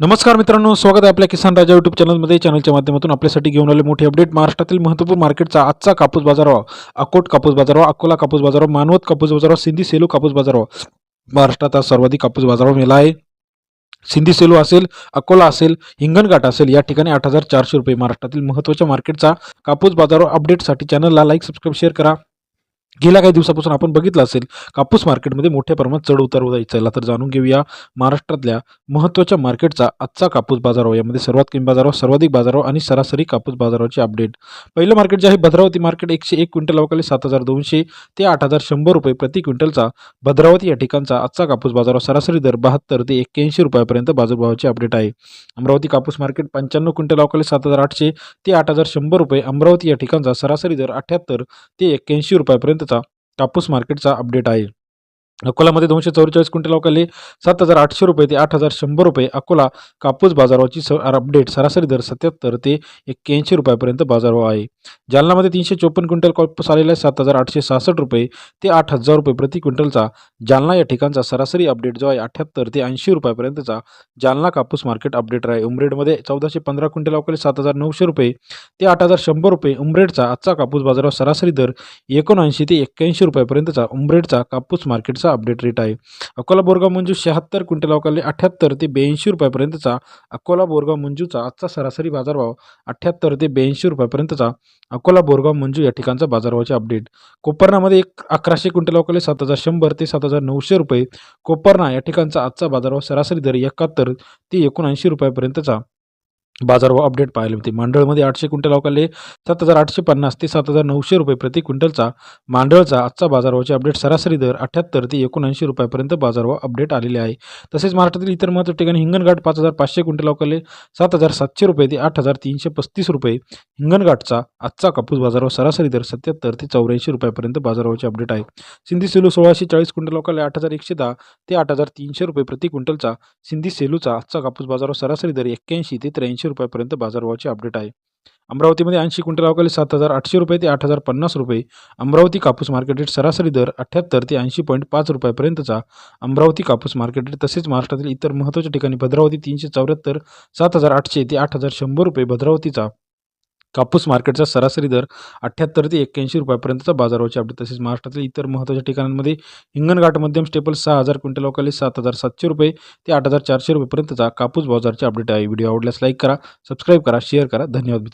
नमस्कार मित्रांनो, स्वागत आहे आपल्या किसान राजा यूट्यूब चॅनलमध्ये. चॅनलच्या माध्यमातून आपल्यासाठी घेऊन आले मोठी अपडेट. महाराष्ट्रातील महत्त्वपूर्ण मार्केटचा आजचा कापूस बाजारभाव, अकोट कापूस बाजारभाव, अकोला कापूस बाजारभाव, मानवत कापूस बाजारभाव, सिंधी सेलू कापूस बाजारभाव. महाराष्ट्रात आज सर्वाधिक कापूस बाजारभाव मेला आहे. सिंधी सेलू असेल, अकोला असेल, हिंगणघाट असेल, या ठिकाणी 8,400 रुपये. महाराष्ट्रातील महत्त्वाच्या मार्केटचा कापूस बाजारभाव अपडेटसाठी चॅनलला लाईक, सबस्क्राईब, शेअर करा. गेल्या काही दिवसापासून आपण बघितलं असेल कापूस मार्केटमध्ये मोठ्या प्रमाणात चढ उतार होत. चला तर जाणून घेऊया महाराष्ट्रातल्या महत्त्वाच्या मार्केटचा आजचा कापूस बाजारभाव. यामध्ये सर्वात कमी बाजारभाव, सर्वाधिक बाजारभाव आणि सरासरी कापूस बाजाराची अपडेट. पहिलं मार्केट जे आहे भद्रावती मार्केट, 101 क्विंटल अवकाळी 7,200 ते 8,100 रुपये प्रति क्विंटलचा भद्रावती या ठिकाणचा आजचा कापूस बाजारभाव. सरासरी दर 72 ते 81 रुपयापर्यंत बाजारभावाची अपडेट आहे. अमरावती कापूस मार्केट 95 क्विंटल अवकाळी 7,800 ते 8,100 रुपये. अमरावती या ठिकाणचा सरासरी दर 78 ते 81 रुपयापर्यंत कापूस मार्केटचा अपडेट आहे. अकोलामध्ये 244 क्विंटल अवकाळी 7,800 रुपये ते 8,100 रुपये. अकोला कापूस बाजाराची अपडेट. सरासरी दर 77 ते 81 रुपयापर्यंत बाजारभाव आहे. जालनामध्ये 354 क्विंटल कापूस आलेला आहे 7,866 रुपये ते 8,000 रुपये प्रति क्विंटलचा. जालना या ठिकाणचा सरासरी अपडेट जो आहे 78 ते 80 रुपयापर्यंतचा जालना कापूस मार्केट अपडेट आहे. उमरेडमध्ये 1415 क्विंटल अवकाळी 7,900 रुपये ते 8,100 रुपये. उमरेडचा आजचा कापूस बाजारावर सरासरी दर 79 ते 81 रुपयापर्यंतचा उमरेडचा कापूस मार्केटचा अपडेट रेट आहे. अकोला बोरगाव मंजू 76 क्विंटल अवकाळी 78 ते 82 रुपयापर्यंतचा अकोला बोरगाव मंजूचा आजचा सरासरी बाजारभाव 78 ते 82 रुपयापर्यंतचा अकोला बोरगाव मंजू या ठिकाणचा बाजारभावाचे अपडेट. कोपरनामध्ये 1100 क्विंटल अवकाळी 7,100 ते 7,900 रुपये. कोपरना या ठिकाणचा आजचा बाजारभाव सरासरी दर 71 ते 79 रुपयापर्यंतचा बाजारभाव अपडेट पाहायला मिळते. मांडळमध्ये 800 क्विंटल अवकाळी 7,850 ते 7,900 रुपये प्रति क्विंटलचा मांडळचा आजचा बाजारभावाचे अपडेट. सरासरी दर 78 ते 79 रुपयापर्यंत बाजारभाव अपडेट आलेले आहे. तसेच महाराष्ट्रातील इतर महत्त्वाच्या ठिकाणी हिंगणघाट 5,500 क्विंटल अवकाळी 7,700 रुपये ते 8,335 रुपये. हिंगणघाटचा आजचा कापूस बाजारभाव सरासरी दर 77 ते 84 रुपयापर्यंत बाजारभावाचे अपडेट आहे. सिंधी सेलू 1640 क्विंटल अवकाळी 8,110 ते 8,300 रुपये प्रति क्विंटलचा सिंधी सेलूचा आजचा कापूस बाजारभाव सरासरी दर 81 ते 83 रुपयापर्यंत बाजारभावाचे अपडेट आहे. अमरावतीमध्ये 80 क्विंटल अवकाळी 7,800 रुपये ते 8,050 रुपये. अमरावती कापूस मार्केट रेट सरासरी दर 78 ते 80.5 रुपयापर्यंतचा अमरावती कापूस मार्केट रेट. तसेच महाराष्ट्रातील इतर महत्त्वाच्या ठिकाणी भद्रावती 374 7,800 ते 8,100 रुपये. भद्रावतीचा कापूस मार्केटचा सरासरी दर 78 ते 81 रुपयापर्यंतचा बाजारभावाचे अपडेट. तसेच महाराष्ट्रातील इतर महत्त्वाच्या ठिकाणांमध्ये हिंगणघाट मध्यम स्टेपल 6,000 क्विंटल अवकाळी 7,700 रुपये ते 8,400 रुपयेपर्यंतचा कापूस बाजाराचे अपडेट आहे. व्हिडिओ आवडल्यास लाईक करा, सबस्क्राईब करा, शेअर करा. धन्यवाद.